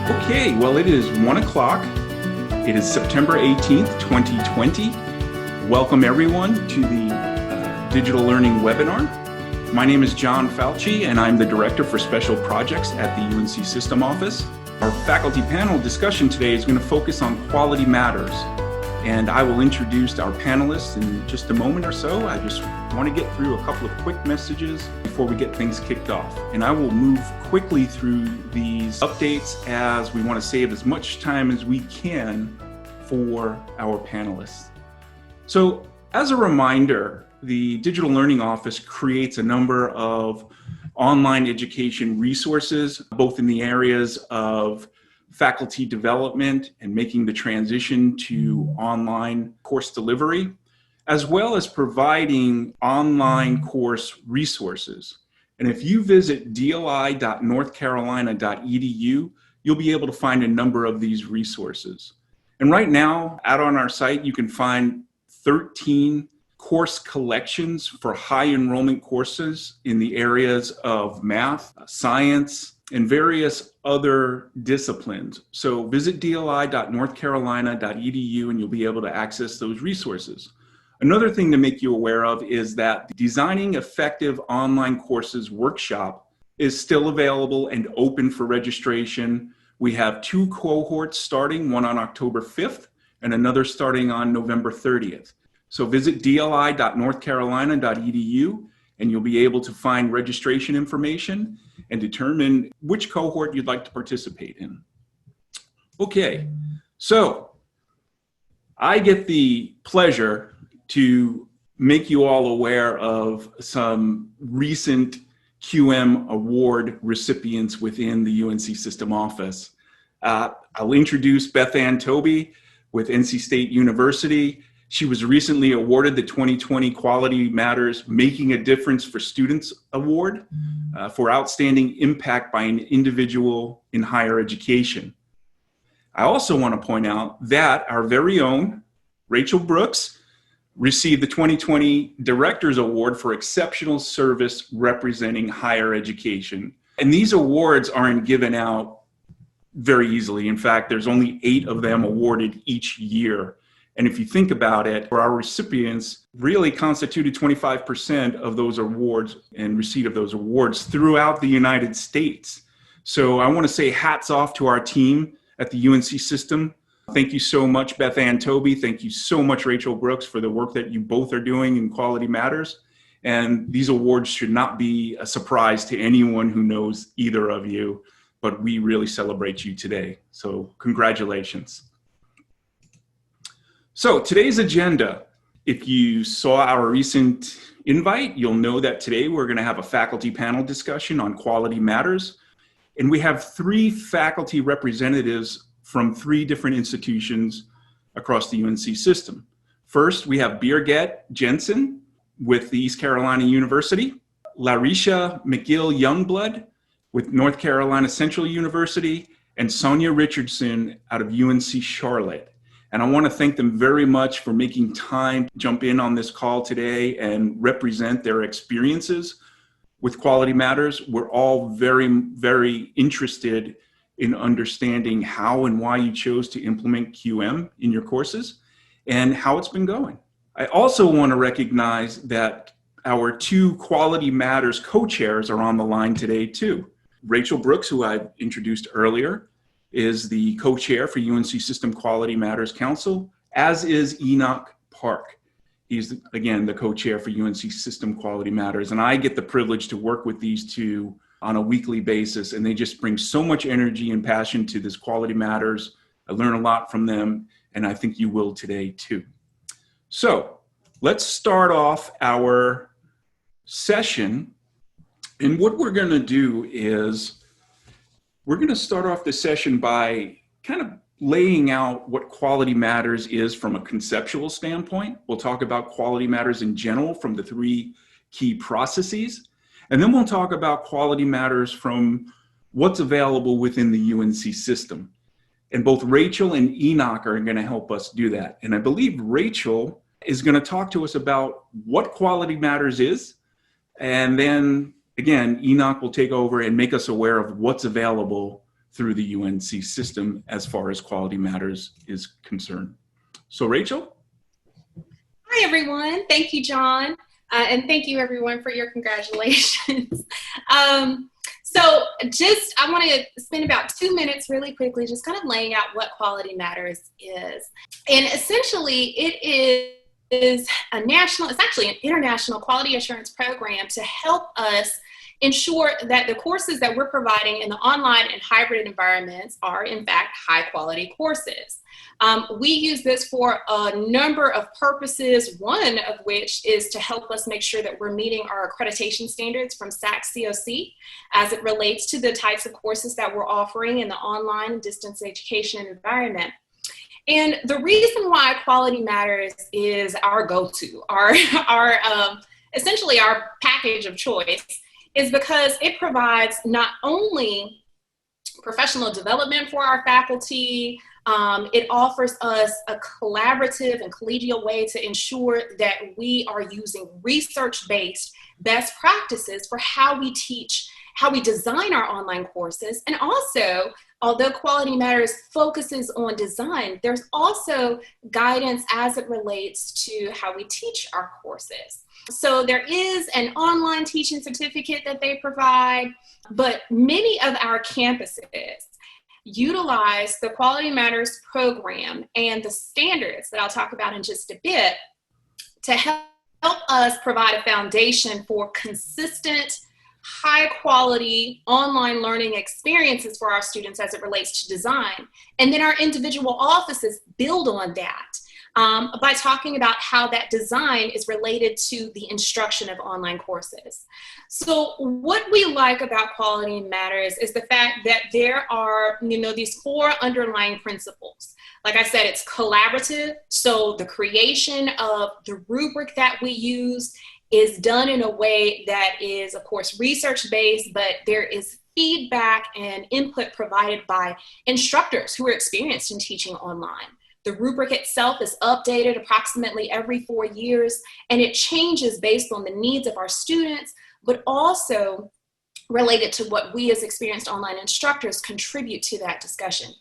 Okay, well, it is 1 o'clock. It is September 18th, 2020. Welcome, everyone, to the Digital Learning webinar. My name is John Fauci, and I'm the Director for Special Projects at the UNC System Office. Our faculty panel discussion today is going to focus on quality matters, and I will introduce our panelists in just a moment or so. I just want to get through a couple of quick messages before we get things kicked off. And I will move quickly through these updates as we want to save as much time as we can for our panelists. So as a reminder, the Digital Learning Office creates a number of online education resources, both in the areas of faculty development and making the transition to online course delivery, as well as providing online course resources. And if you visit dli.northcarolina.edu, you'll be able to find a number of these resources. And right now, out on our site, you can find 13 course collections for high enrollment courses in the areas of math, science, and various other disciplines. So visit dli.northcarolina.edu and you'll be able to access those resources. Another thing to make you aware of is that the Designing Effective Online Courses workshop is still available and open for registration. We have 2 cohorts starting, one on October 5th and another starting on November 30th. So visit dli.northcarolina.edu and you'll be able to find registration information and determine which cohort you'd like to participate in. Okay, so I get the pleasure to make you all aware of some recent QM award recipients within the UNC System Office. I'll introduce Beth Ann Tobey with NC State University. She was recently awarded the 2020 Quality Matters Making a Difference for Students Award for outstanding impact by an individual in higher education. I also want to point out that our very own Rachel Brooks received the 2020 Director's Award for Exceptional Service Representing Higher Education. And these awards aren't given out very easily. In fact, there's only 8 of them awarded each year. And if you think about it, our recipients really constituted 25% of those awards and receipt of those awards throughout the United States. So I want to say hats off to our team at the UNC System. Thank you so much, Beth Ann Tobey. Thank you so much, Rachel Brooks, for the work that you both are doing in Quality Matters. And these awards should not be a surprise to anyone who knows either of you, but we really celebrate you today. So congratulations. So today's agenda, if you saw our recent invite, you'll know that today we're going to have a faculty panel discussion on quality matters. And we have 3 faculty representatives from 3 different institutions across the UNC system. First, we have Birgit Jensen with the East Carolina University, Larisha McGill Youngblood with North Carolina Central University, and Sonia Richardson out of UNC Charlotte. And I want to thank them very much for making time to jump in on this call today and represent their experiences with Quality Matters. We're all very, very interested in understanding how and why you chose to implement QM in your courses and how it's been going. I also want to recognize that our 2 Quality Matters co-chairs are on the line today too. Rachel Brooks, who I introduced earlier, is the co-chair for UNC System Quality Matters Council, as is Enoch Park. He's, again, the co-chair for UNC System Quality Matters. And I get the privilege to work with these 2 on a weekly basis, and they just bring so much energy and passion to this Quality Matters. I learn a lot from them, and I think you will today too. So let's start off our session. And what we're going to do is we're going to start off the session by kind of laying out what Quality Matters is from a conceptual standpoint. We'll talk about Quality Matters in general from the 3 key processes. And then we'll talk about Quality Matters from what's available within the UNC system. And both Rachel and Enoch are going to help us do that. And I believe Rachel is going to talk to us about what Quality Matters is. And then, again, Enoch will take over and make us aware of what's available through the UNC system as far as Quality Matters is concerned. So Rachel? Hi, everyone. Thank you, John. And thank you, everyone, for your congratulations. I want to spend about 2 minutes really quickly just kind of laying out what Quality Matters is. And essentially, it is it's actually an international quality assurance program to help us ensure that the courses that we're providing in the online and hybrid environments are, in fact, high quality courses. We use this for a number of purposes, one of which is to help us make sure that we're meeting our accreditation standards from SAC-COC as it relates to the types of courses that we're offering in the online and distance education environment. And the reason why Quality Matters is our go-to, essentially our package of choice, is because it provides not only professional development for our faculty, it offers us a collaborative and collegial way to ensure that we are using research-based best practices for how we teach, how we design our online courses. And also, although Quality Matters focuses on design, there's also guidance as it relates to how we teach our courses. So there is an online teaching certificate that they provide, but many of our campuses utilize the Quality Matters program and the standards that I'll talk about in just a bit to help us provide a foundation for consistent, high quality online learning experiences for our students as it relates to design. And then our individual offices build on that by talking about how that design is related to the instruction of online courses. So what we like about Quality Matters is the fact that there are, these 4 underlying principles. Like I said, it's collaborative. So the creation of the rubric that we use is done in a way that is, of course, research-based, but there is feedback and input provided by instructors who are experienced in teaching online. The rubric itself is updated approximately every 4 years, and it changes based on the needs of our students, but also related to what we as experienced online instructors contribute to that discussion.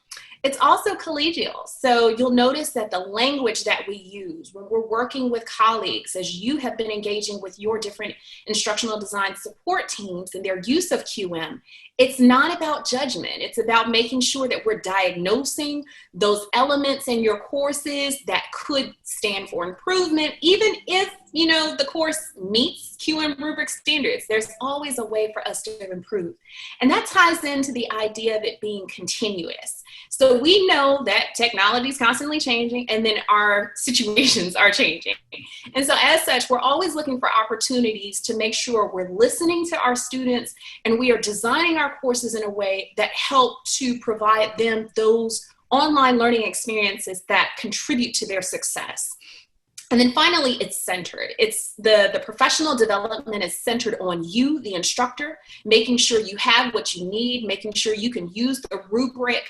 It's also collegial. So you'll notice that the language that we use when we're working with colleagues, as you have been engaging with your different instructional design support teams and their use of QM, it's not about judgment. It's about making sure that we're diagnosing those elements in your courses that could stand for improvement. Even if, the course meets QM rubric standards, there's always a way for us to improve. And that ties into the idea of it being continuous. So we know that technology is constantly changing, and then our situations are changing. And so as such, we're always looking for opportunities to make sure we're listening to our students and we are designing our courses in a way that help to provide them those online learning experiences that contribute to their success. And then finally, it's centered. It's the professional development is centered on you, the instructor, making sure you have what you need, making sure you can use the rubric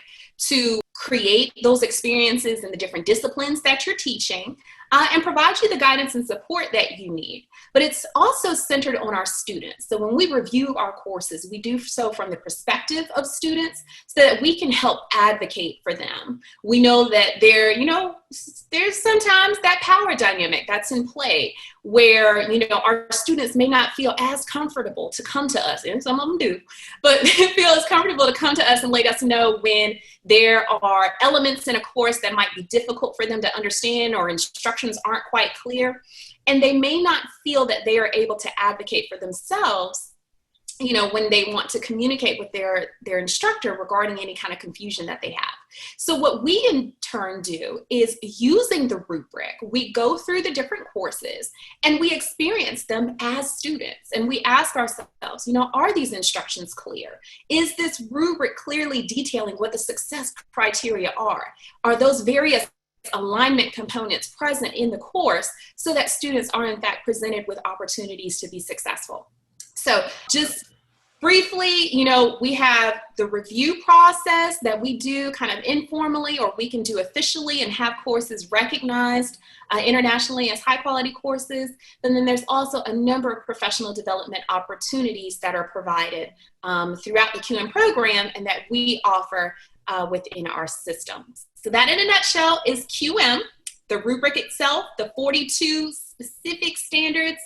to create those experiences in the different disciplines that you're teaching, and provide you the guidance and support that you need. But it's also centered on our students. So when we review our courses, we do so from the perspective of students so that we can help advocate for them. We know that there's sometimes that power dynamic that's in play where, our students may not feel as comfortable to come to us, and some of them do, but feel as comfortable to come to us and let us know when there are elements in a course that might be difficult for them to understand or instructions aren't quite clear, and they may not feel that they are able to advocate for themselves when they want to communicate with their instructor regarding any kind of confusion that they have. So what we in turn do is using the rubric, we go through the different courses and we experience them as students. And we ask ourselves, are these instructions clear? Is this rubric clearly detailing what the success criteria are? Are those various alignment components present in the course so that students are in fact presented with opportunities to be successful? So just Briefly, we have the review process that we do kind of informally, or we can do officially and have courses recognized internationally as high quality courses. And then there's also a number of professional development opportunities that are provided throughout the QM program and that we offer within our systems. So that in a nutshell is QM. The rubric itself, the 42 specific standards,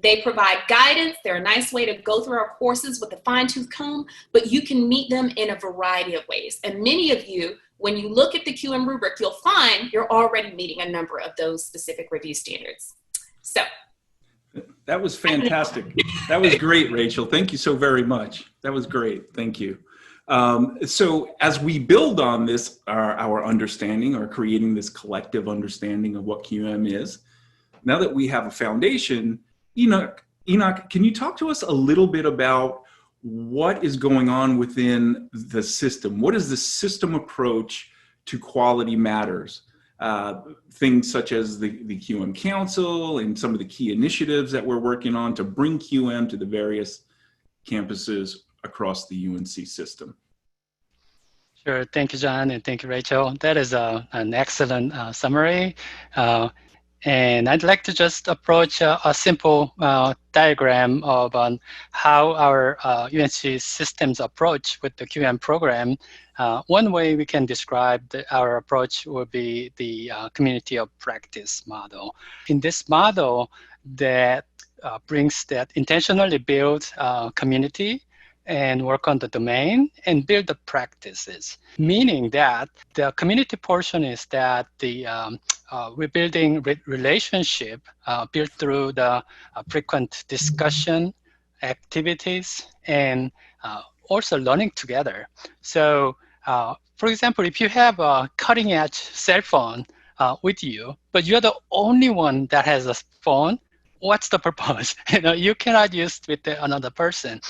they provide guidance. They're a nice way to go through our courses with a fine-tooth comb, but you can meet them in a variety of ways. And many of you, when you look at the QM rubric, you'll find you're already meeting a number of those specific review standards. So. That was fantastic. That was great, Rachel. Thank you so very much. That was great. Thank you. So as we build on this, our understanding, or creating this collective understanding of what QM is, now that we have a foundation, Enoch, can you talk to us a little bit about what is going on within the system? What is the system approach to quality matters? Things such as the QM Council and some of the key initiatives that we're working on to bring QM to the various campuses across the UNC system. Sure. Thank you, John, and thank you, Rachel. That is an excellent summary. And I'd like to just approach a simple diagram of how our UNC systems approach with the QM program. One way we can describe our approach would be the community of practice model. In this model, that brings that intentionally build community and work on the domain and build the practices, meaning that the community portion is that the we're building relationship built through the frequent discussion, activities, and also learning together. So, for example, if you have a cutting edge cell phone with you, but you're the only one that has a phone, what's the purpose? You cannot use it with another person.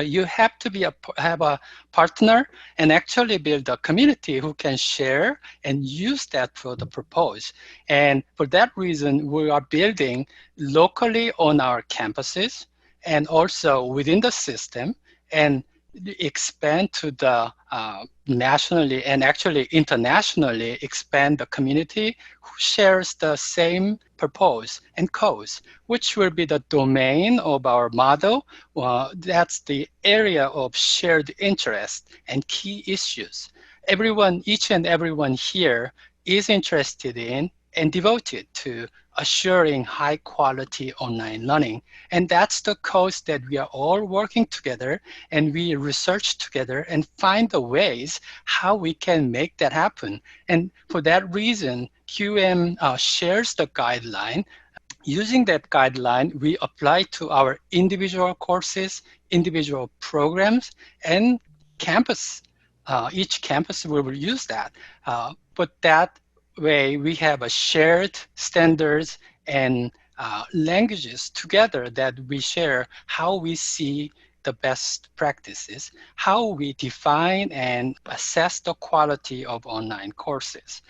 You have to have a partner and actually build a community who can share and use that for the purpose. And for that reason, we are building locally on our campuses and also within the system, and expand to the nationally and actually internationally expand the community who shares the same purpose and cause, which will be the domain of our model. That's the area of shared interest and key issues. Each and everyone here is interested in and devoted to assuring high quality online learning. And that's the cause that we are all working together, and we research together and find the ways how we can make that happen. And for that reason, QM shares the guideline. Using that guideline, we apply to our individual courses, individual programs, and campus. Each campus will use that. But that way we have a shared standards and languages together that we share how we see the best practices, how we define and assess the quality of online courses.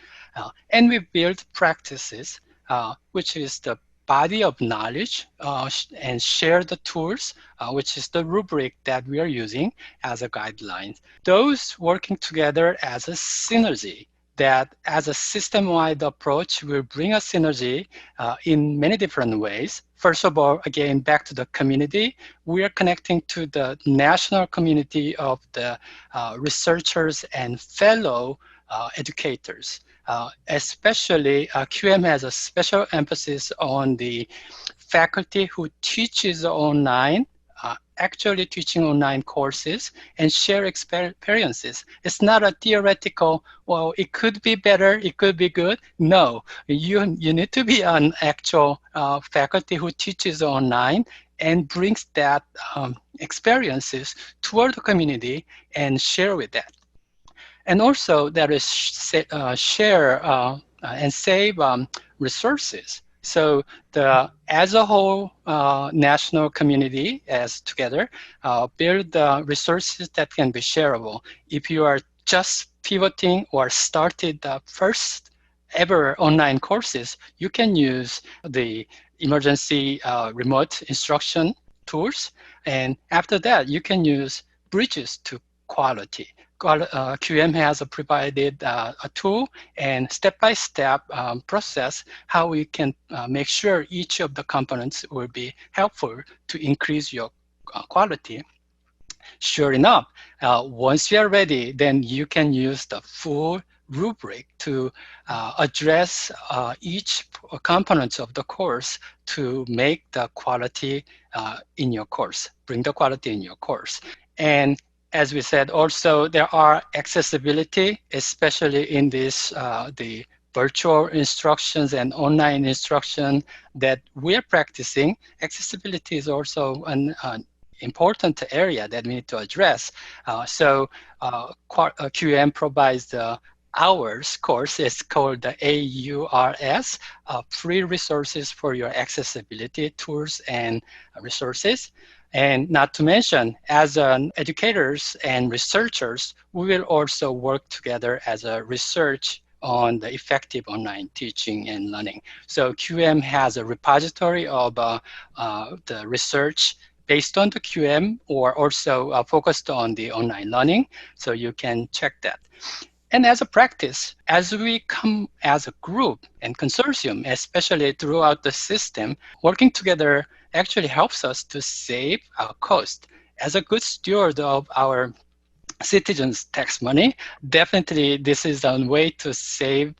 And we build practices, which is the body of knowledge, and share the tools, which is the rubric that we are using as a guideline. Those working together as a synergy, that as a system-wide approach will bring a synergy in many different ways. First of all, again, back to the community, we are connecting to the national community of the researchers and fellow educators. Especially QM has a special emphasis on the faculty who teaches online, actually teaching online courses and share experiences. It's not a theoretical, well, it could be better, it could be good. No, you need to be an actual faculty who teaches online and brings that experiences toward the community and share with that. And also there is share and save resources. So as a whole national community as together build resources that can be shareable. If you are just pivoting or started the first ever online courses, you can use the emergency remote instruction tools. And after that, you can use bridges to quality. QM has provided a tool and step-by-step process how we can make sure each of the components will be helpful to increase your quality. Sure enough, once you are ready, then you can use the full rubric to address each component of the course to make the quality in your course, bring the quality in your course. And as we said, also there are accessibility, especially in this, the virtual instructions and online instruction that we're practicing. Accessibility is also an important area that we need to address. QM provides the hours course. It's called the AURS, free resources for your accessibility tools and resources. And not to mention, as educators and researchers, we will also work together as a research on the effective online teaching and learning. So QM has a repository of the research based on the QM, or also focused on the online learning. So you can check that. And as a practice, as we come as a group and consortium, especially throughout the system, working together actually helps us to save our cost. As a good steward of our citizens' tax money, definitely this is a way to save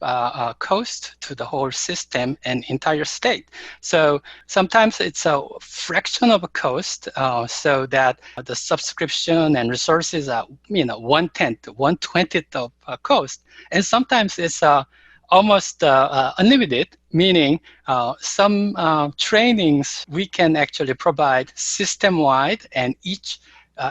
cost to the whole system and entire state. So sometimes it's a fraction of a cost, so that the subscription and resources are 1/10, 1/20th of cost, and sometimes it's almost unlimited, meaning some trainings we can actually provide system-wide, and each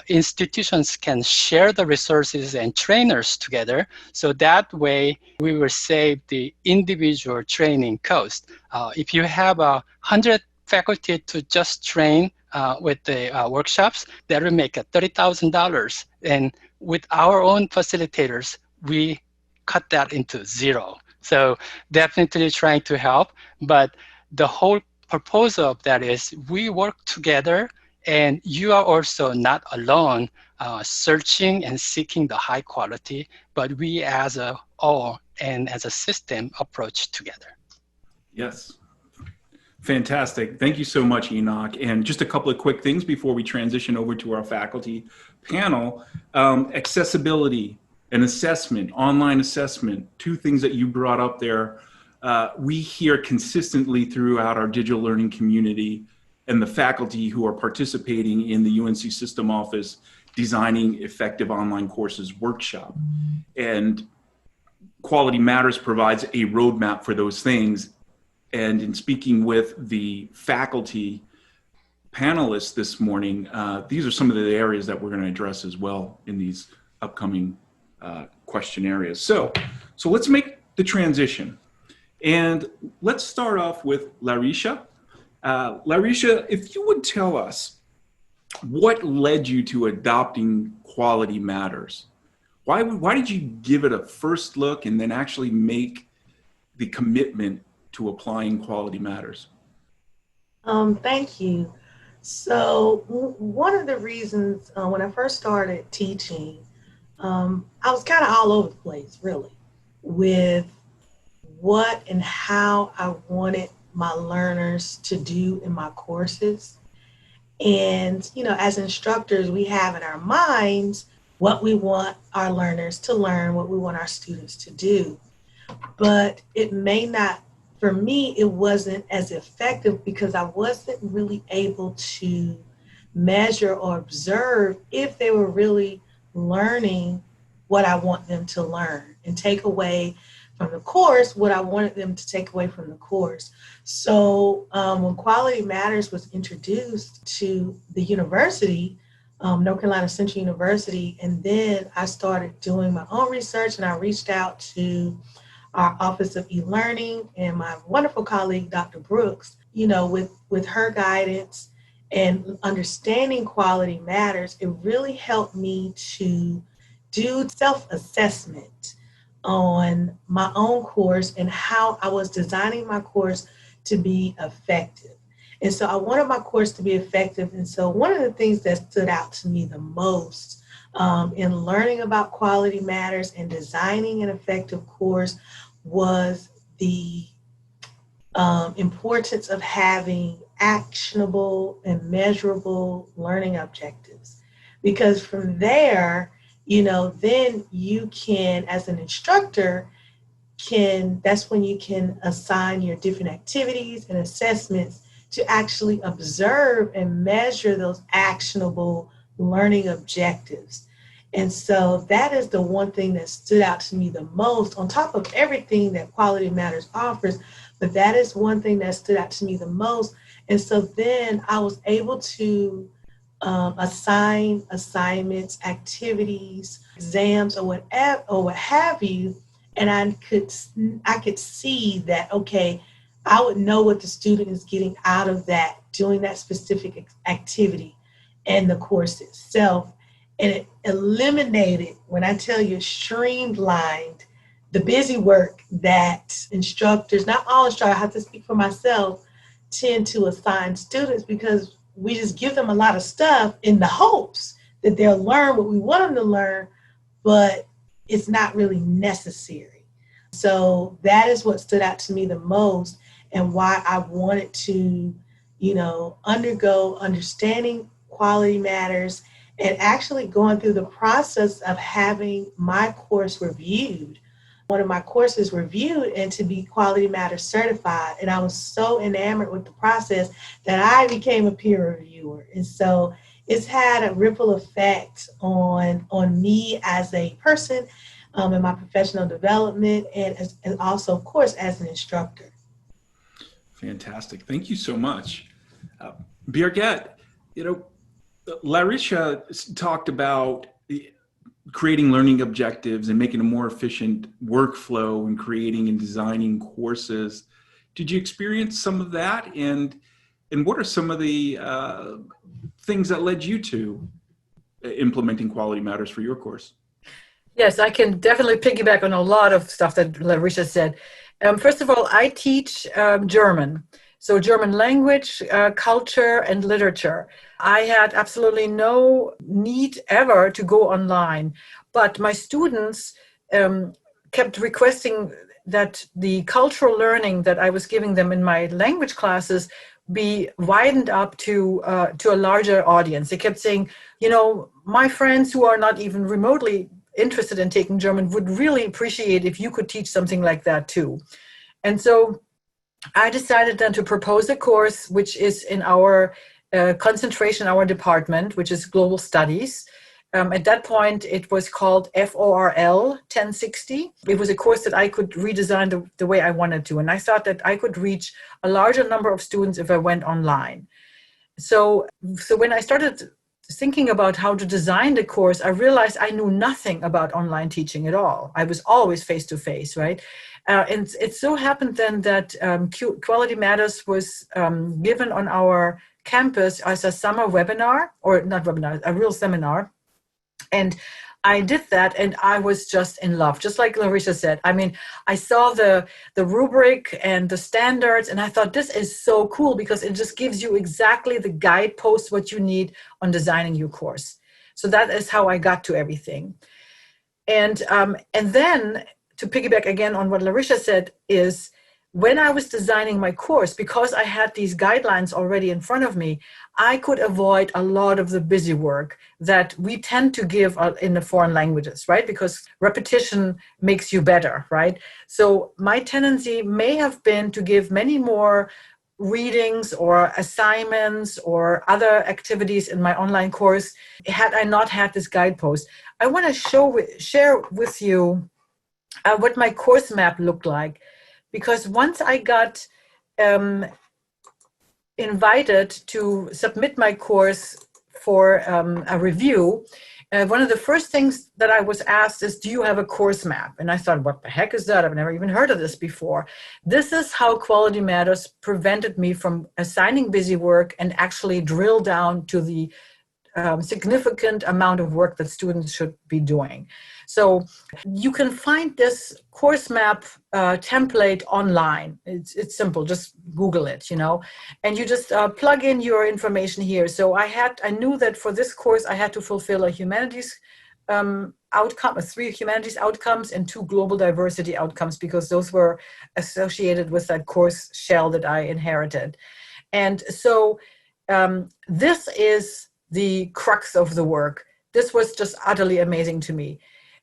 institutions can share the resources and trainers together. So that way we will save the individual training cost. If you have 100 faculty to just train with the workshops, that will make $30,000. And with our own facilitators, we cut that into zero. So definitely trying to help, but the whole purpose of that is we work together, and you are also not alone searching and seeking the high quality, but we as a all and as a system approach together. Yes. Fantastic. Thank you so much, Enoch. And just a couple of quick things before we transition over to our faculty panel. Accessibility and assessment, online assessment, two things that you brought up there. We hear consistently throughout our digital learning community and the faculty who are participating in the UNC System Office Designing Effective Online Courses workshop. And Quality Matters provides a roadmap for those things. And in speaking with the faculty panelists this morning, these are some of the areas that we're going to address as well in these upcoming question areas. So let's make the transition. And let's start off with Larisha. Larisha, if you would tell us what led you to adopting Quality Matters? Why did you give it a first look and then actually make the commitment to applying Quality Matters? Thank you. So one of the reasons when I first started teaching, I was kind of all over the place, really, with what and how I wanted my learners to do in my courses. And, as instructors, we have in our minds what we want our learners to learn, what we want our students to do. But it may not, for me, it wasn't as effective because I wasn't really able to measure or observe if they were really learning what I want them to learn and take away from the course what I wanted them to take away from the course. So when Quality Matters was introduced to the university, North Carolina Central University, and then I started doing my own research, and I reached out to our Office of E-Learning and my wonderful colleague, Dr. Brooks, with her guidance and understanding Quality Matters, it really helped me to do self-assessment on my own course and how I was designing my course to be effective. And so I wanted my course to be effective. And so one of the things that stood out to me the most in learning about quality matters and designing an effective course was the importance of having actionable and measurable learning objectives. Because from there, then you can, as an instructor, that's when you can assign your different activities and assessments to actually observe and measure those actionable learning objectives. And so that is the one thing that stood out to me the most, on top of everything that Quality Matters offers, but that is one thing that stood out to me the most. And so then I was able to assign assignments, activities, exams, or what have you, and I could see that, okay, I would know what the student is getting out of that, doing that specific activity and the course itself. And it eliminated, when I tell you, streamlined the busy work that instructors, not all instructors, I have to speak for myself, tend to assign students, because we just give them a lot of stuff in the hopes that they'll learn what we want them to learn, but it's not really necessary. So that is what stood out to me the most, and why I wanted to, undergo understanding Quality Matters and actually going through the process of having my course reviewed, one of my courses reviewed, and to be Quality Matters certified. And I was so enamored with the process that I became a peer reviewer. And so it's had a ripple effect on me as a person, in my professional development, and also, of course, as an instructor. Fantastic. Thank you so much. Birgit, Larisha talked about creating learning objectives and making a more efficient workflow and creating and designing courses. Did you experience some of that? And what are some of the things that led you to implementing Quality Matters for your course? Yes, I can definitely piggyback on a lot of stuff that Larisha said. First of all, I teach German. So German language, culture, and literature. I had absolutely no need ever to go online, but my students kept requesting that the cultural learning that I was giving them in my language classes be widened up to a larger audience. They kept saying, my friends who are not even remotely interested in taking German would really appreciate if you could teach something like that too. And so I decided then to propose a course which is in our concentration, our department, which is Global Studies. At that point, it was called FORL 1060. It was a course that I could redesign the way I wanted to. And I thought that I could reach a larger number of students if I went online. So when I started thinking about how to design the course, I realized I knew nothing about online teaching at all. I was always face-to-face, right? And it so happened then that Quality Matters was given on our campus as a summer webinar, or not webinar, a real seminar. And I did that, and I was just in love, just like Larisha said. I mean, I saw the rubric and the standards, and I thought, this is so cool, because it just gives you exactly the guideposts what you need on designing your course. So that is how I got to everything. And then, to piggyback again on what Larisha said, is when I was designing my course, because I had these guidelines already in front of me, I could avoid a lot of the busy work that we tend to give in the foreign languages, right? Because repetition makes you better, right? So my tendency may have been to give many more readings or assignments or other activities in my online course had I not had this guidepost. I want to share with you what my course map looked like. Because once I got invited to submit my course for a review, one of the first things that I was asked is, do you have a course map? And I thought, what the heck is that? I've never even heard of this before. This is how Quality Matters prevented me from assigning busy work and actually drill down to the significant amount of work that students should be doing. So you can find this course map template online. It's simple, just Google it, and you just plug in your information here. So I knew that for this course, I had to fulfill a humanities outcome, 3 humanities outcomes and 2 global diversity outcomes, because those were associated with that course shell that I inherited. And so this is the crux of the work. This was just utterly amazing to me.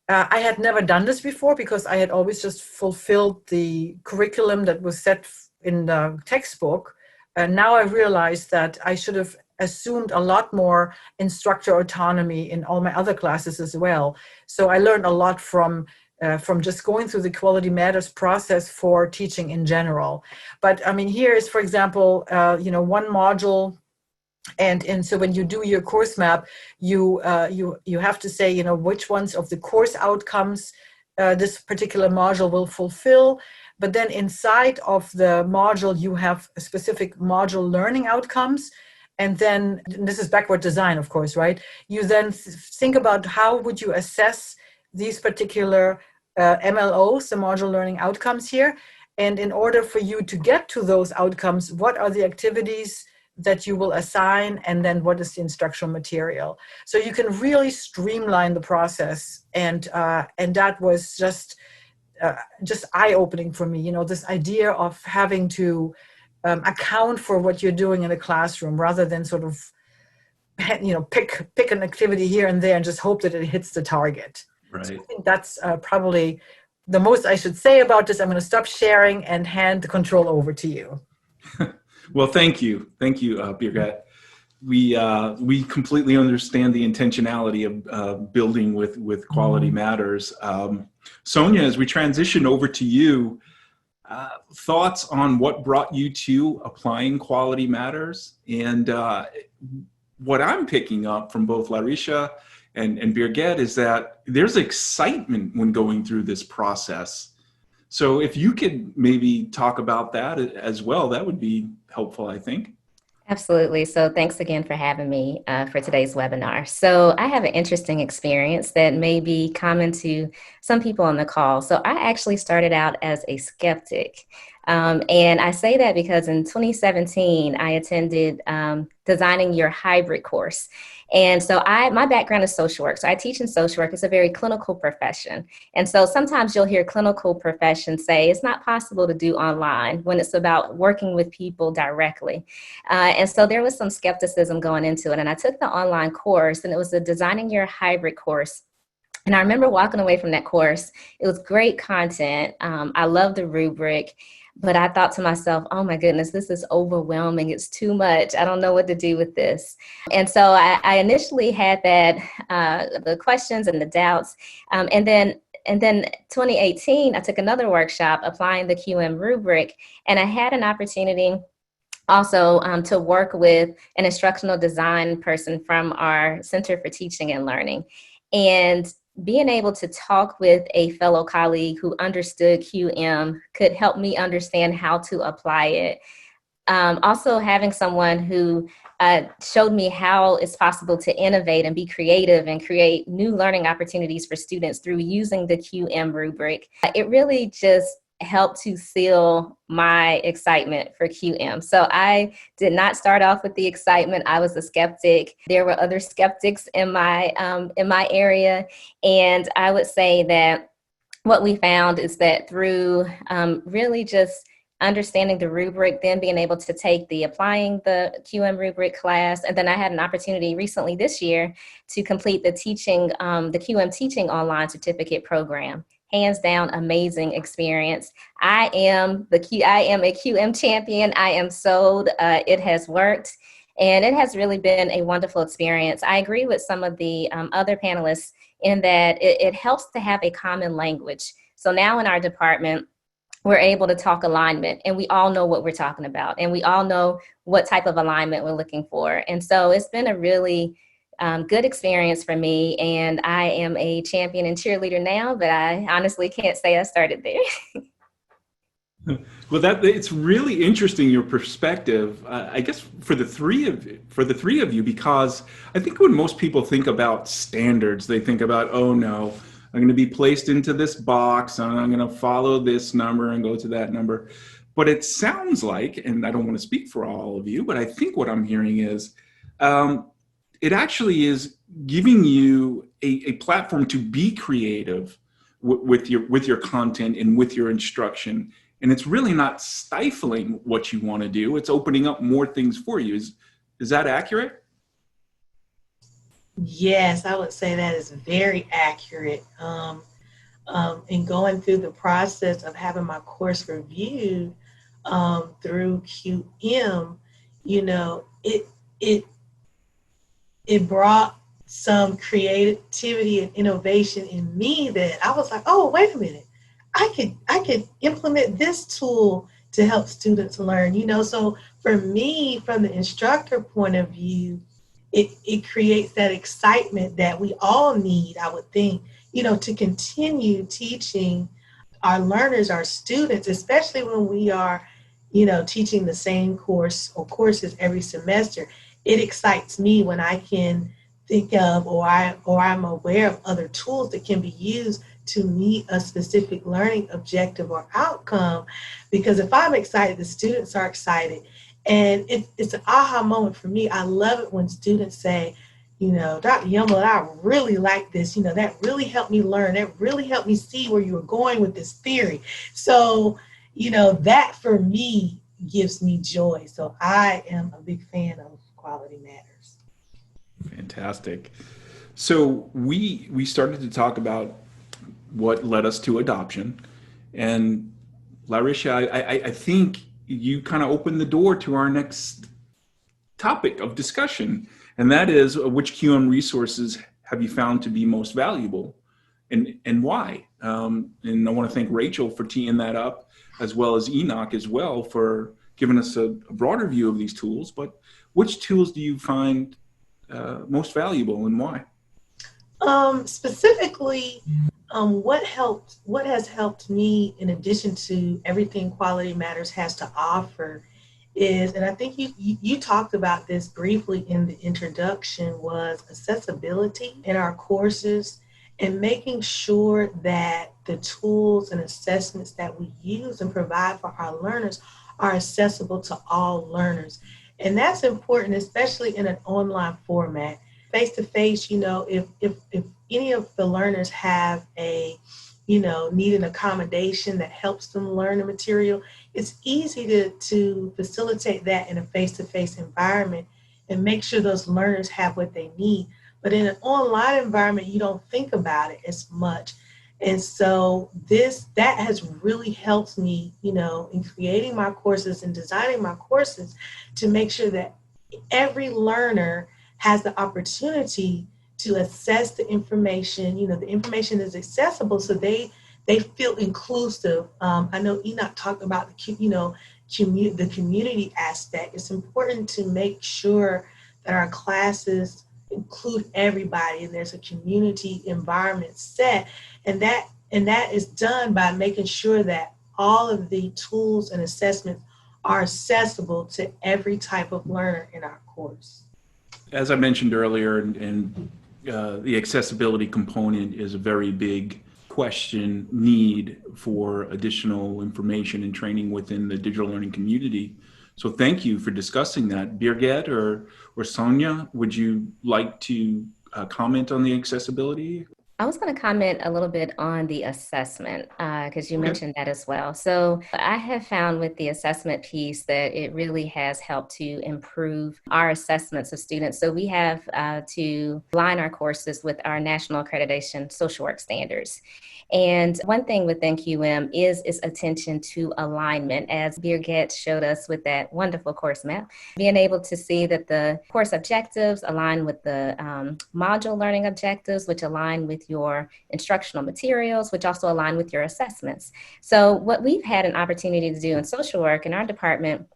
I had never done this before because I had always just fulfilled the curriculum that was set in the textbook. And now I realized that I should have assumed a lot more instructor autonomy in all my other classes as well. So I learned a lot from just going through the Quality Matters process for teaching in general. But I mean, here is, for example, one module. And so when you do your course map, you have to say, which ones of the course outcomes this particular module will fulfill. But then inside of the module, you have specific module learning outcomes. And then this is backward design, of course, right? You then think about how would you assess these particular MLOs, the module learning outcomes here. And in order for you to get to those outcomes, what are the activities that you will assign, and then what is the instructional material? So you can really streamline the process, and that was just eye-opening for me. This idea of having to account for what you're doing in a classroom rather than sort of pick an activity here and there and just hope that it hits the target. Right. So I think that's probably the most I should say about this. I'm going to stop sharing and hand the control over to you. Well, thank you, Birgit. We completely understand the intentionality of building with Quality Matters. Sonia, as we transition over to you, thoughts on what brought you to applying Quality Matters, and what I'm picking up from both Larisha and Birgit is that there's excitement when going through this process. So if you could maybe talk about that as well, that would be helpful, I think. Absolutely. So thanks again for having me for today's webinar. So I have an interesting experience that may be common to some people on the call. So I actually started out as a skeptic. And I say that because in 2017, I attended Designing Your Hybrid course. And so my background is social work. So I teach in social work. It's a very clinical profession. And so sometimes you'll hear clinical professions say it's not possible to do online when it's about working with people directly. And so there was some skepticism going into it. And I took the online course, and it was a Designing Your Hybrid course. And I remember walking away from that course. It was great content. I love the rubric. But I thought to myself, oh my goodness, this is overwhelming. It's too much. I don't know what to do with this. And so I initially had the questions and the doubts. And then 2018, I took another workshop applying the QM rubric, and I had an opportunity also to work with an instructional design person from our Center for Teaching and Learning. And being able to talk with a fellow colleague who understood QM could help me understand how to apply it. Also having someone who showed me how it's possible to innovate and be creative and create new learning opportunities for students through using the QM rubric. It really just helped to seal my excitement for QM. So I did not start off with the excitement. I was a skeptic. There were other skeptics in my area. And I would say that what we found is that through really just understanding the rubric, then being able to take the applying the QM rubric class. And then I had an opportunity recently this year to complete the QM teaching online certificate program. Hands down, amazing experience. I am a QM champion. I am sold. It has worked, and it has really been a wonderful experience. I agree with some of the other panelists in that it helps to have a common language. So now in our department, we're able to talk alignment, and we all know what we're talking about, and we all know what type of alignment we're looking for. And so it's been a really good experience for me, and I am a champion and cheerleader now, but I honestly can't say I started there. Well, that it's really interesting your perspective. I guess for the three of you, because I think when most people think about standards, they think about, oh no, I'm going to be placed into this box and I'm going to follow this number and go to that number. But it sounds like, and I don't want to speak for all of you, but I think what I'm hearing is it actually is giving you a platform to be creative with your content and with your instruction. And it's really not stifling what you want to do. It's opening up more things for you. Is that accurate? Yes, I would say that is very accurate. In going through the process of having my course reviewed through QM, you know, it brought some creativity and innovation in me that I was like, oh, wait a minute. I could implement this tool to help students learn, you know. So for me, from the instructor point of view, it creates that excitement that we all need, I would think, you know, to continue teaching our learners, our students, especially when we are, you know, teaching the same course or courses every semester. It excites me when I can think of or I'm aware of other tools that can be used to meet a specific learning objective or outcome. Because if I'm excited, the students are excited. And it's an aha moment for me. I love it when students say, you know, Dr. Youngblood, I really like this. You know, that really helped me learn. That really helped me see where you were going with this theory. So, you know, that for me gives me joy. So I am a big fan of Quality Matters. Fantastic. So we started to talk about what led us to adoption. And Larisha, I think you kind of opened the door to our next topic of discussion. And that is, which QM have you found to be most valuable and why? And I want to thank Rachel for teeing that up, as well as Enoch as well for giving us a broader view of these tools. But which tools do you find most valuable and why? Specifically, what has helped me in addition to everything Quality Matters has to offer is, and I think you talked about this briefly in the introduction, was accessibility in our courses and making sure that the tools and assessments that we use and provide for our learners are accessible to all learners. And that's important, especially in an online format. Face-to-face, you know, if any of the learners have need an accommodation that helps them learn the material, it's easy to facilitate that in a face-to-face environment and make sure those learners have what they need. But in an online environment, you don't think about it as much. And so that has really helped me, you know, in creating my courses and designing my courses to make sure that every learner has the opportunity to assess the information. You know, the information is accessible, so they feel inclusive. I know Enoch talked about the community aspect. It's important to make sure that our classes include everybody and there's a community environment set, and that is done by making sure that all of the tools and assessments are accessible to every type of learner in our course. As I mentioned earlier, and the accessibility component is a very big need for additional information and training within the digital learning community. So thank you for discussing that. Birgit or Sonia, would you like to comment on the accessibility? I was going to comment a little bit on the assessment because you mentioned that as well. So I have found with the assessment piece that it really has helped to improve our assessments of students. So we have to align our courses with our national accreditation social work standards. And one thing within QM is attention to alignment, as Birgit showed us with that wonderful course map, being able to see that the course objectives align with the module learning objectives, which align with your instructional materials, which also align with your assessments. So what we've had an opportunity to do in social work in our department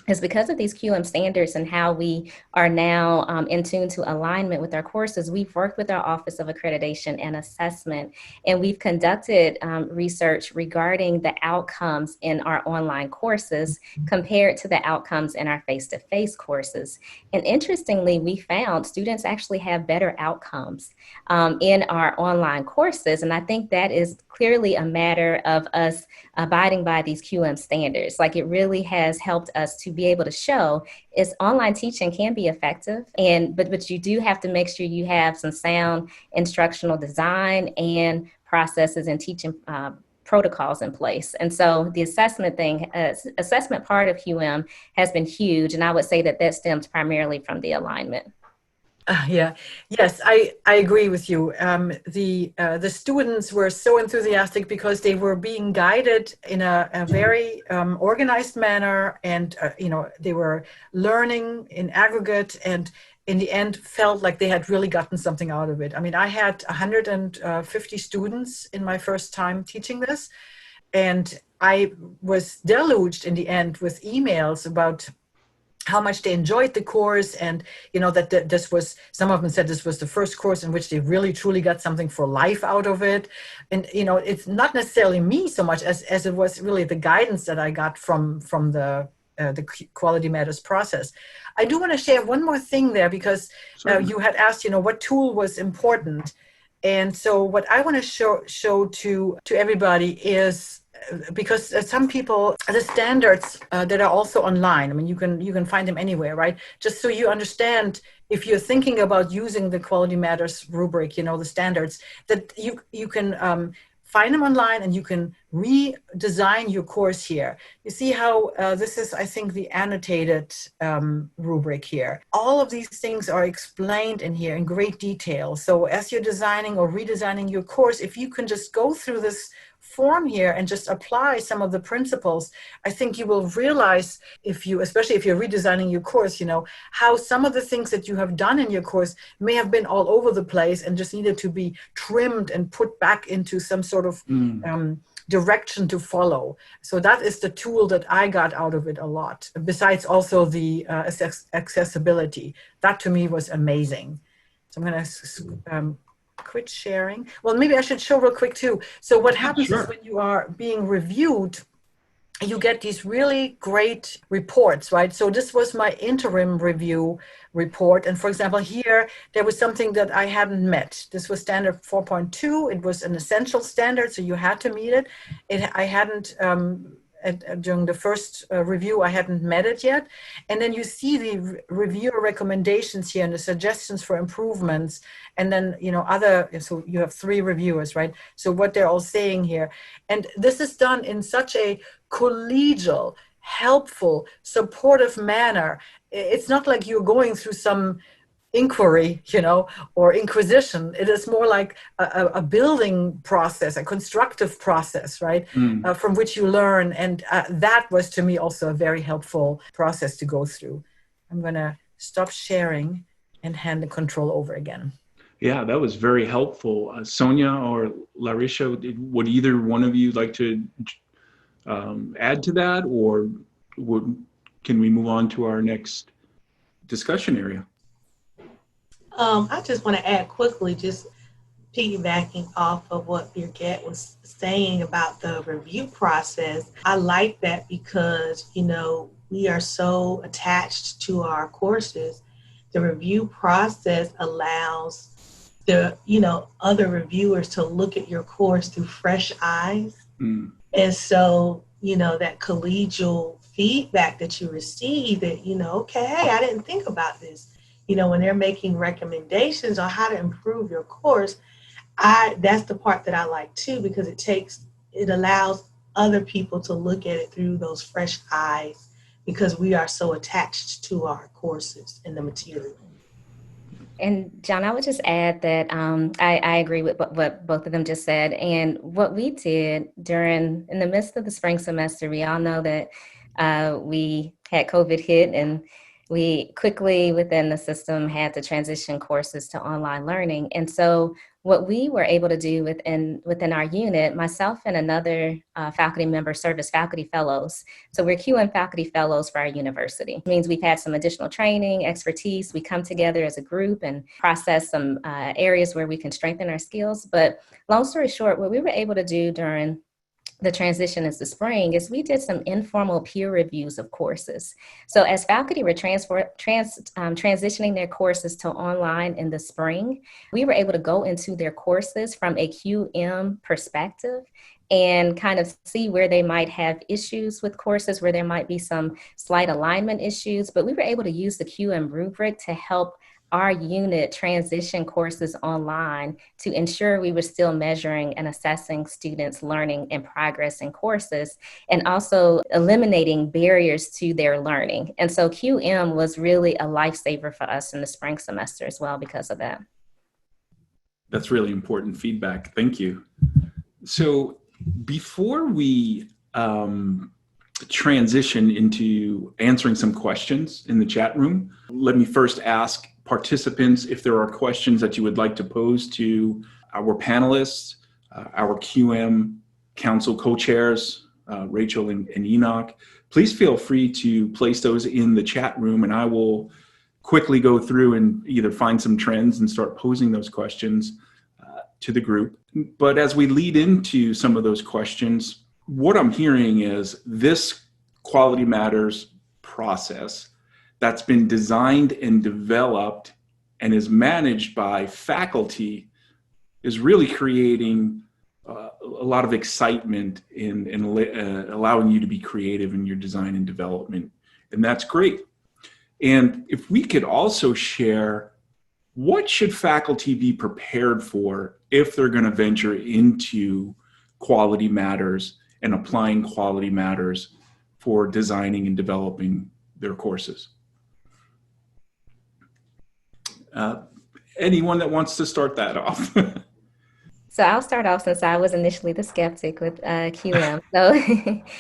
is because of these QM standards and how we are now in tune to alignment with our courses. We've worked with our Office of Accreditation and Assessment, and we've conducted research regarding the outcomes in our online courses compared to the outcomes in our face-to-face courses. And interestingly, we found students actually have better outcomes in our online courses. And I think that is clearly a matter of us abiding by these QM standards. Like, it really has helped us to be able to show is online teaching can be effective, but you do have to make sure you have some sound instructional design and processes and teaching protocols in place. And so the assessment part of QM has been huge, and I would say that stems primarily from the alignment. Yes, I agree with you. The students were so enthusiastic because they were being guided in a very organized manner, and they were learning in aggregate, and in the end felt like they had really gotten something out of it. I mean, I had 150 students in my first time teaching this, and I was deluged in the end with emails about how much they enjoyed the course, and that this was, some of them said this was the first course in which they really truly got something for life out of it. And it's not necessarily me so much as it was really the guidance that I got from the Quality Matters process. I do want to share one more thing there, because you had asked what tool was important, and so what I want to show to everybody is, because some people, the standards that are also online, I mean, you can find them anywhere, right? Just so you understand, if you're thinking about using the Quality Matters rubric, the standards, that you can find them online, and you can redesign your course here. You see how this is, I think, the annotated rubric here. All of these things are explained in here in great detail. So as you're designing or redesigning your course, if you can just go through this form here and just apply some of the principles, I think you will realize, especially if you're redesigning your course, how some of the things that you have done in your course may have been all over the place and just needed to be trimmed and put back into some sort of direction to follow. So that is the tool that I got out of it a lot, besides also the accessibility. That to me was amazing. So I'm going to quit sharing. Well, maybe I should show real quick too. So what happens is, when you are being reviewed, you get these really great reports, right? So this was my interim review report. And for example, here, there was something that I hadn't met. This was standard 4.2. It was an essential standard, so you had to meet it. I hadn't, during the first review, I hadn't met it yet. And then you see the reviewer recommendations here and the suggestions for improvements. And then, so you have 3 reviewers, right? So what they're all saying here. And this is done in such a collegial, helpful, supportive manner. It's not like you're going through some inquiry, or inquisition. It is more like a building process, a constructive process, right? From which you learn. And that was, to me, also a very helpful process to go through. I'm going to stop sharing and hand the control over again. Yeah, that was very helpful. Sonia or Larisha, would either one of you like to add to that, or can we move on to our next discussion area? I just want to add quickly, just piggybacking off of what Birgit was saying about the review process. I like that because, we are so attached to our courses. The review process allows the, other reviewers to look at your course through fresh eyes. And so, that collegial feedback that you receive, that, okay, hey, I didn't think about this. When they're making recommendations on how to improve your course, that's the part that I like too, because it allows other people to look at it through those fresh eyes, because we are so attached to our courses and the material. And John, I would just add that I agree with what both of them just said. And what we did in the midst of the spring semester, we all know that we had COVID hit, and we quickly within the system had to transition courses to online learning. And so what we were able to do within our unit, myself and another faculty member served as faculty fellows. So we're QM faculty fellows for our university. It means we've had some additional training, expertise. We come together as a group and process some areas where we can strengthen our skills. But long story short, what we were able to do during the transition is the spring is we did some informal peer reviews of courses. So as faculty were transitioning their courses to online in the spring, we were able to go into their courses from a QM perspective and kind of see where they might have issues with courses, where there might be some slight alignment issues, but we were able to use the QM rubric to help our unit transition courses online to ensure we were still measuring and assessing students' learning and progress in courses, and also eliminating barriers to their learning. And so QM was really a lifesaver for us in the spring semester as well because of that. That's really important feedback. Thank you. So before we transition into answering some questions in the chat room, let me first ask participants if there are questions that you would like to pose to our panelists, our QM Council co-chairs, Rachel and Enoch. Please feel free to place those in the chat room, and I will quickly go through and either find some trends and start posing those questions to the group. But as we lead into some of those questions, what I'm hearing is this Quality Matters process that's been designed and developed and is managed by faculty is really creating a lot of excitement in allowing you to be creative in your design and development. And that's great. And if we could also share, what should faculty be prepared for if they're going to venture into Quality Matters and applying Quality Matters for designing and developing their courses? Anyone that wants to start that off? So I'll start off since I was initially the skeptic with QM. So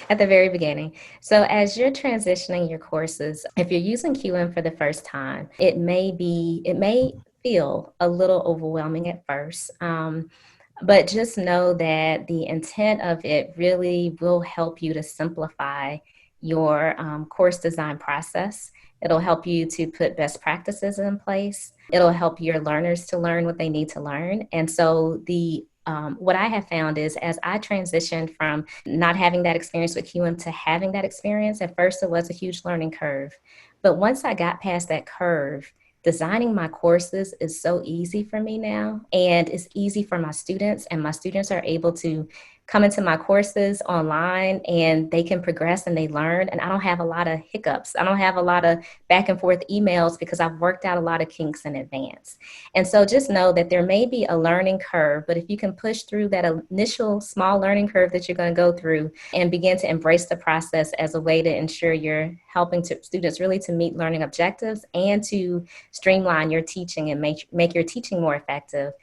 at the very beginning. So as you're transitioning your courses, if you're using QM for the first time, it may feel a little overwhelming at first. But just know that the intent of it really will help you to simplify your course design process. It'll help you to put best practices in place. It'll help your learners to learn what they need to learn. And so what I have found is as I transitioned from not having that experience with QM to having that experience, at first it was a huge learning curve. But once I got past that curve, designing my courses is so easy for me now, and it's easy for my students, and my students are able to come into my courses online and they can progress and they learn. And I don't have a lot of hiccups. I don't have a lot of back and forth emails because I've worked out a lot of kinks in advance. And so just know that there may be a learning curve, but if you can push through that initial small learning curve that you're going to go through and begin to embrace the process as a way to ensure you're helping students really to meet learning objectives and to streamline your teaching and make your teaching more effective,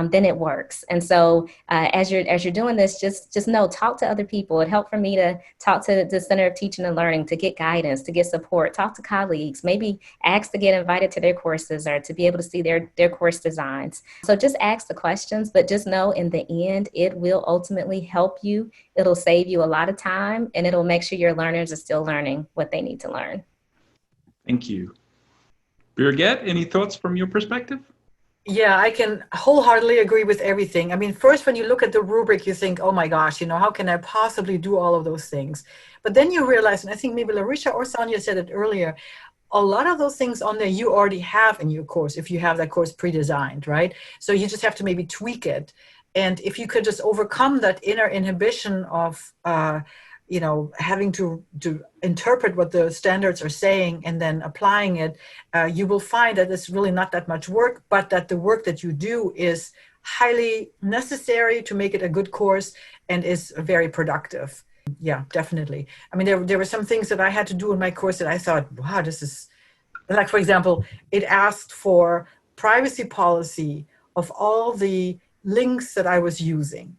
then it works. And so as you're doing this, just know, talk to other people. It helped for me to talk to the Center of Teaching and Learning to get guidance, to get support, talk to colleagues, maybe ask to get invited to their courses or to be able to see their course designs. So just ask the questions, but just know in the end, it will ultimately help you. It'll save you a lot of time, and it'll make sure your learners are still learning what they need to learn. Thank you. Birgit, any thoughts from your perspective? Yeah, I can wholeheartedly agree with everything. I mean, first, when you look at the rubric, you think, oh my gosh, how can I possibly do all of those things? But then you realize, and I think maybe Larisha or Sonia said it earlier, a lot of those things on there you already have in your course if you have that course pre-designed, right? So you just have to maybe tweak it. And if you could just overcome that inner inhibition of having to interpret what the standards are saying and then applying it, you will find that it's really not that much work, but that the work that you do is highly necessary to make it a good course and is very productive. Yeah, definitely. I mean, there were some things that I had to do in my course that I thought, wow, this is, like, for example, it asked for privacy policy of all the links that I was using.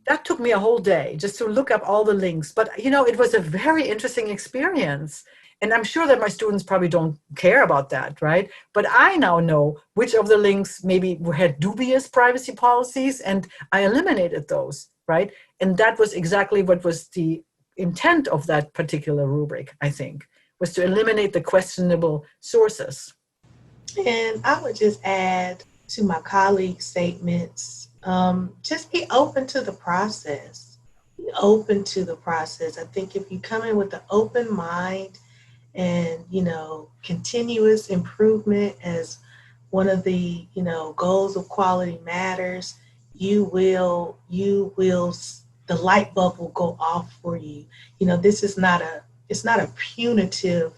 That took me a whole day just to look up all the links. But, it was a very interesting experience. And I'm sure that my students probably don't care about that, right? But I now know which of the links maybe had dubious privacy policies, and I eliminated those, right? And that was exactly what was the intent of that particular rubric, I think, was to eliminate the questionable sources. And I would just add to my colleagues' statements, just be open to the process. Be open to the process. I think if you come in with an open mind and, continuous improvement as one of the, goals of Quality Matters, the light bulb will go off for you. This is it's not a punitive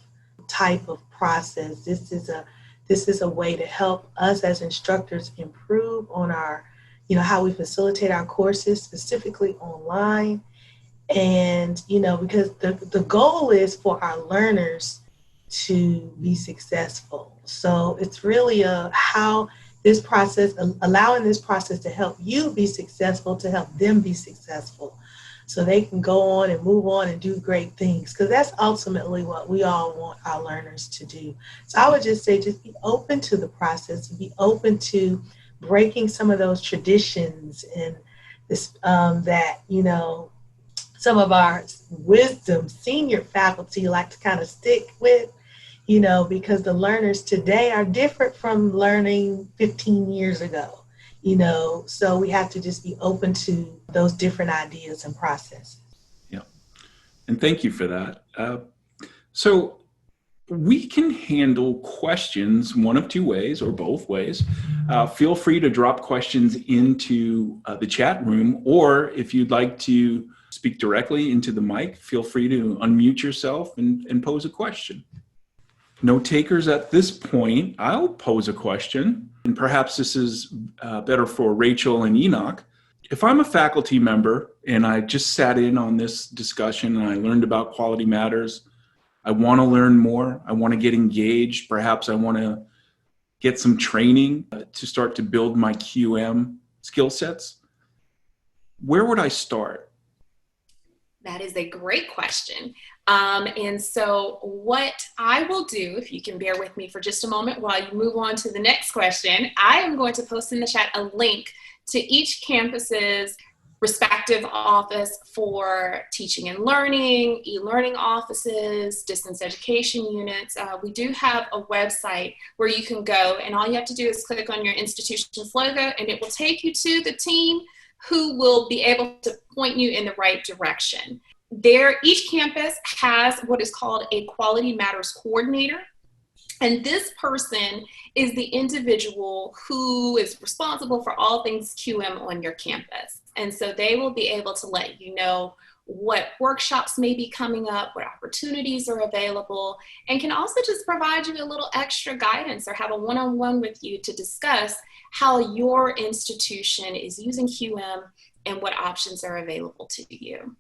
type of process. This is a way to help us as instructors improve on our, how we facilitate our courses, specifically online. And, because the goal is for our learners to be successful. So it's really how this process, allowing this process to help you be successful, to help them be successful, so they can go on and move on and do great things, because that's ultimately what we all want our learners to do. So I would just say, just be open to the process, be open to breaking some of those traditions and this that, some of our senior faculty like to kind of stick with, because the learners today are different from learning 15 years ago. So we have to just be open to those different ideas and processes. Yeah, and thank you for that. So we can handle questions one of two ways or both ways. Feel free to drop questions into the chat room, or if you'd like to speak directly into the mic, feel free to unmute yourself and pose a question. No takers at this point. I'll pose a question, and perhaps this is better for Rachel and Enoch. If I'm a faculty member and I just sat in on this discussion and I learned about Quality Matters, I want to learn more, I want to get engaged, perhaps I want to get some training to start to build my QM skill sets, where would I start? That is a great question. And so what I will do, if you can bear with me for just a moment while you move on to the next question, I am going to post in the chat a link to each campus's respective office for teaching and learning, e-learning offices, distance education units. We do have a website where you can go, and all you have to do is click on your institution's logo, and it will take you to the team who will be able to point you in the right direction. Each campus has what is called a Quality Matters coordinator. And this person is the individual who is responsible for all things QM on your campus. And so they will be able to let you know what workshops may be coming up, what opportunities are available, and can also just provide you a little extra guidance or have a one-on-one with you to discuss how your institution is using QM and what options are available to you.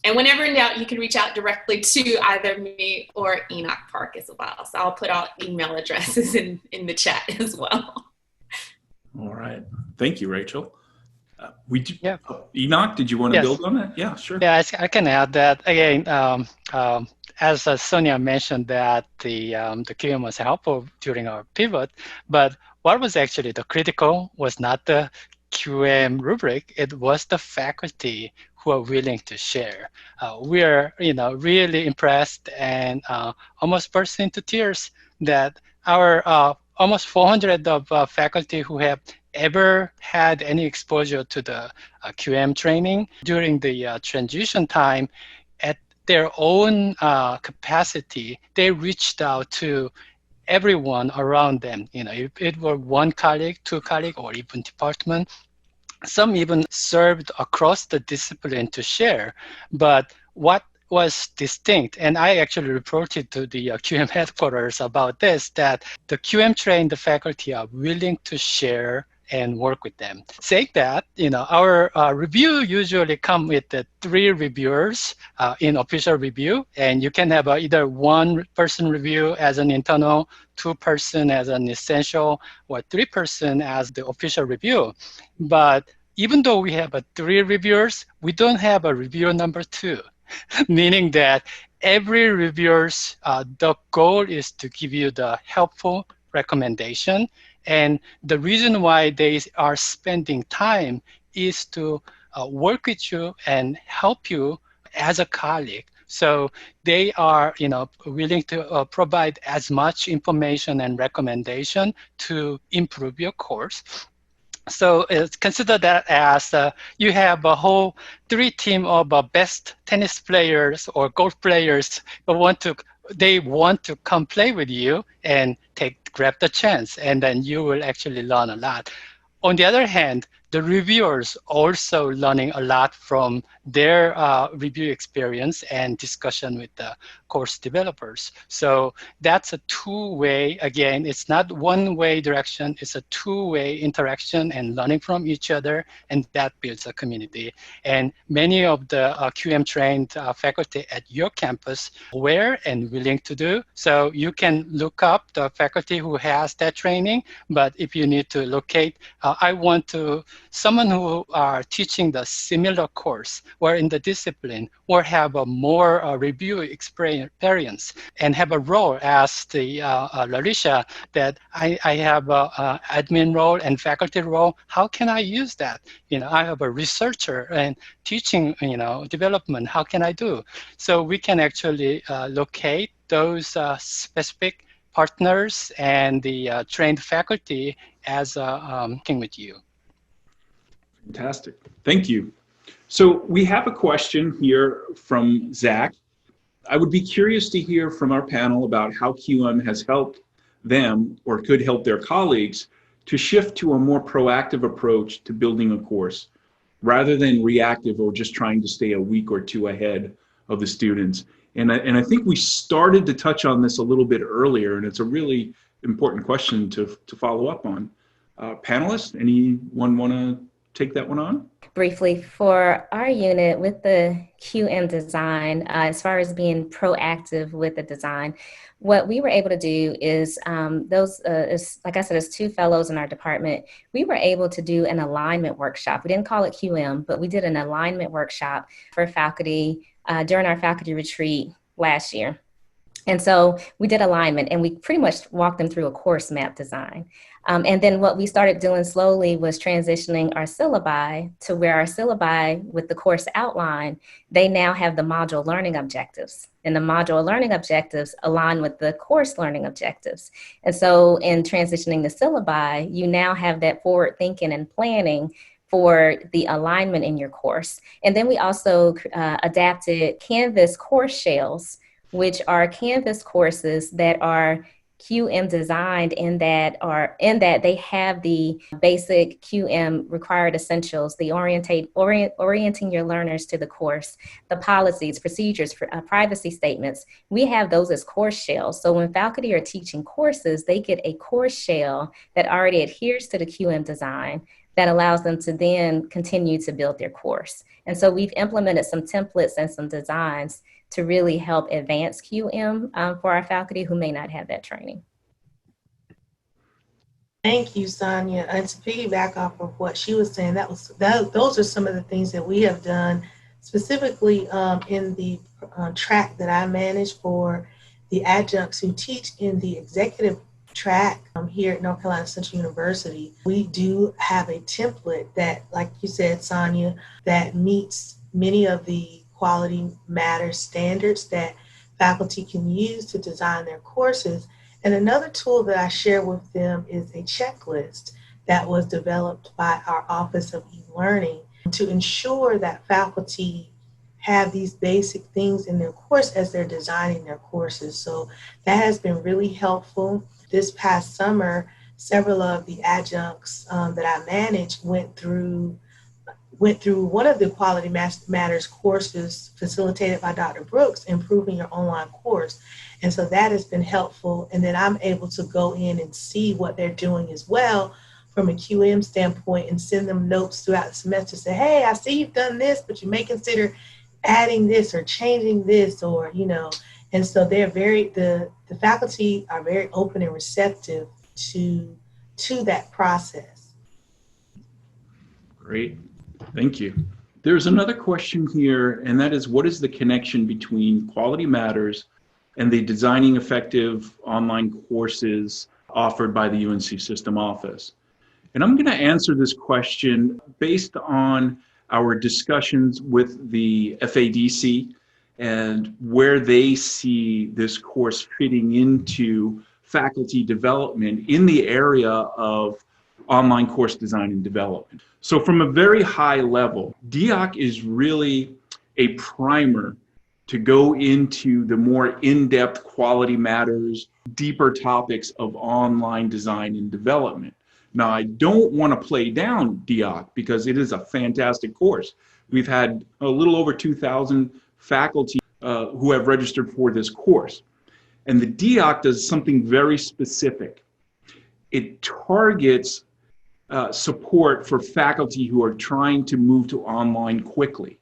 And whenever in doubt, you can reach out directly to either me or Enoch Park as well. So I'll put all email addresses in the chat as well. All right. Thank you, Rachel. Yeah. Enoch, did you want to build on that? Yeah, sure. Yeah, I can add that. Again, as Sonia mentioned that the QM was helpful during our pivot, but what was actually the critical was not the QM rubric, it was the faculty who are willing to share. We are, really impressed and almost burst into tears that our almost 400 of faculty who have ever had any exposure to the QM training during the transition time, at their own capacity, they reached out to everyone around them. If it were one colleague, two colleagues, or even department, some even served across the discipline to share. But what was distinct, and I actually reported to the QM headquarters about this, that the QM trained faculty are willing to share and work with them. Saying that, our review usually come with the 3 reviewers in official review, and you can have either 1-person review as an internal, 2-person as an essential, or 3-person as the official review. But even though we have 3 reviewers, we don't have a reviewer number 2. meaning that every reviewer's the goal is to give you the helpful recommendation, and the reason why they are spending time is to work with you and help you as a colleague. So they are, willing to provide as much information and recommendation to improve your course. So consider that as you have a whole 3 team of best tennis players or golf players who they want to come play with you and grab the chance, and then you will actually learn a lot. On the other hand, the reviewers also learning a lot from their review experience and discussion with the course developers. So that's a two-way, again, it's not one-way direction, it's a two-way interaction and learning from each other, and that builds a community. And many of the QM-trained faculty at your campus were and willing to do. So you can look up the faculty who has that training, but if you need to locate, I want someone who are teaching the similar course or in the discipline or have a more review experience and have a role as the Larisha that I have a admin role and faculty role. How can I use that? I have a researcher and teaching, development. How can I do? So we can actually locate those specific partners and the trained faculty as working with you. Fantastic. Thank you. So we have a question here from Zach. I would be curious to hear from our panel about how QM has helped them or could help their colleagues to shift to a more proactive approach to building a course rather than reactive or just trying to stay a week or two ahead of the students. And I think we started to touch on this a little bit earlier, and it's a really important question to follow up on. Panelists, anyone want to take that one on? Briefly, for our unit with the QM design, as far as being proactive with the design, what we were able to do is like I said, there's 2 fellows in our department. We were able to do an alignment workshop. We didn't call it QM, but we did an alignment workshop for faculty during our faculty retreat last year. And so we did alignment and we pretty much walked them through a course map design. And then what we started doing slowly was transitioning our syllabi to where our syllabi with the course outline, they now have the module learning objectives. And the module learning objectives align with the course learning objectives. And so in transitioning the syllabi, you now have that forward thinking and planning for the alignment in your course. And then we also adapted Canvas course shells, which are Canvas courses that are QM designed in that they have the basic QM required essentials, the orienting your learners to the course, the policies, procedures, for privacy statements. We have those as course shells. So when faculty are teaching courses, they get a course shell that already adheres to the QM design that allows them to then continue to build their course. And so we've implemented some templates and some designs to really help advance QM for our faculty who may not have that training. Thank you, Sonia. And to piggyback off of what she was saying, those are some of the things that we have done specifically in the track that I manage for the adjuncts who teach in the executive track here at North Carolina Central University. We do have a template that, like you said, Sonia, that meets many of the quality matters standards that faculty can use to design their courses. And another tool that I share with them is a checklist that was developed by our Office of E-Learning to ensure that faculty have these basic things in their course as they're designing their courses. So that has been really helpful. This past summer, several of the adjuncts that I manage went through one of the Quality Matters courses facilitated by Dr. Brooks, Improving Your Online Course. And so that has been helpful. And then I'm able to go in and see what they're doing as well from a QM standpoint and send them notes throughout the semester. Say, hey, I see you've done this, but you may consider adding this or changing this, or, and so they're the faculty are very open and receptive to that process. Great. Thank you. There's another question here, and that is, what is the connection between Quality Matters and the Designing Effective online courses offered by the UNC System Office? And I'm going to answer this question based on our discussions with the FADC and where they see this course fitting into faculty development in the area of online course design and development. So from a very high level, DOC is really a primer to go into the more in-depth Quality Matters, deeper topics of online design and development. Now, I don't want to play down DOC because it is a fantastic course. We've had a little over 2,000 faculty who have registered for this course. And the DOC does something very specific. It targets support for faculty who are trying to move to online quickly.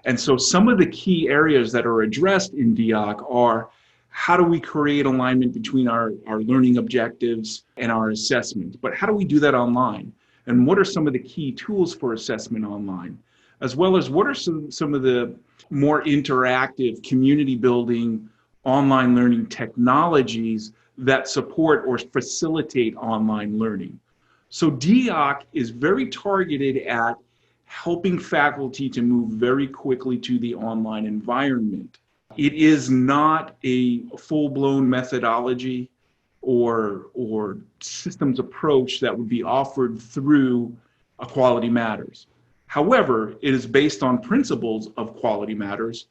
And so some of the key areas that are addressed in DOC are, how do we create alignment between our learning objectives and our assessment? But how do we do that online? And what are some of the key tools for assessment online? As well as what are some of the more interactive community building online learning technologies that support or facilitate online learning? So DOC is very targeted at helping faculty to move very quickly to the online environment. It is not a full-blown methodology or systems approach that would be offered through a Quality Matters. However, it is based on principles of Quality Matters,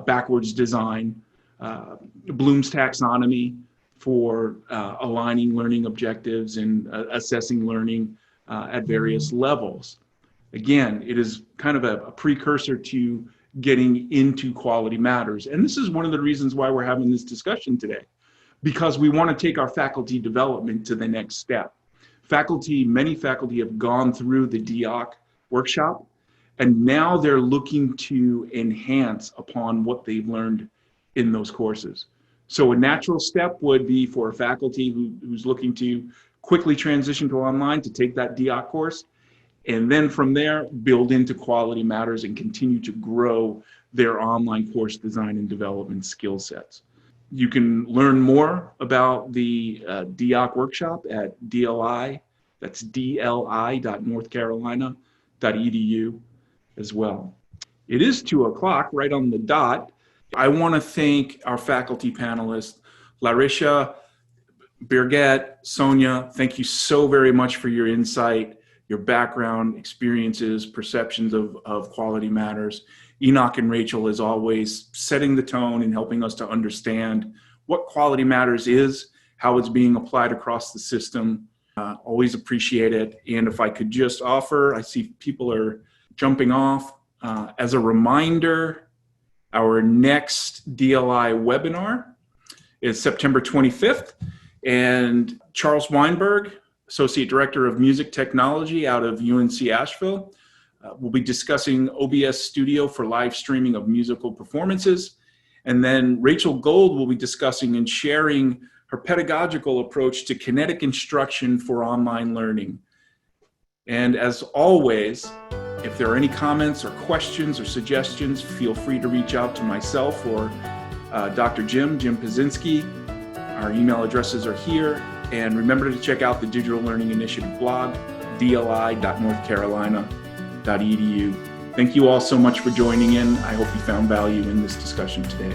backwards design, Bloom's taxonomy for aligning learning objectives and assessing learning at various levels. Again, it is kind of a precursor to getting into Quality Matters. And this is one of the reasons why we're having this discussion today, because we want to take our faculty development to the next step. Many faculty have gone through the DOC workshop, and now they're looking to enhance upon what they've learned in those courses. So a natural step would be for a faculty who's looking to quickly transition to online to take that DOC course, and then from there, build into Quality Matters and continue to grow their online course design and development skill sets. You can learn more about the DOC workshop at DLI, that's dli.northcarolina.edu as well. It is 2:00, right on the dot. I want to thank our faculty panelists, Larisha, Birgit, Sonia. Thank you so very much for your insight, your background, experiences, perceptions of Quality Matters. Enoch and Rachel, as always, setting the tone and helping us to understand what Quality Matters is, how it's being applied across the system. Always appreciate it. And if I could just offer, I see people are jumping off. As a reminder, our next DLI webinar is September 25th. And Charles Weinberg, Associate Director of Music Technology out of UNC Asheville, we'll be discussing OBS Studio for live streaming of musical performances. And then Rachel Gold will be discussing and sharing her pedagogical approach to kinetic instruction for online learning. And as always, if there are any comments or questions or suggestions, feel free to reach out to myself or Dr. Jim Pazinski. Our email addresses are here. And remember to check out the Digital Learning Initiative blog, dli.northcarolina.edu. Thank you all so much for joining in. I hope you found value in this discussion today.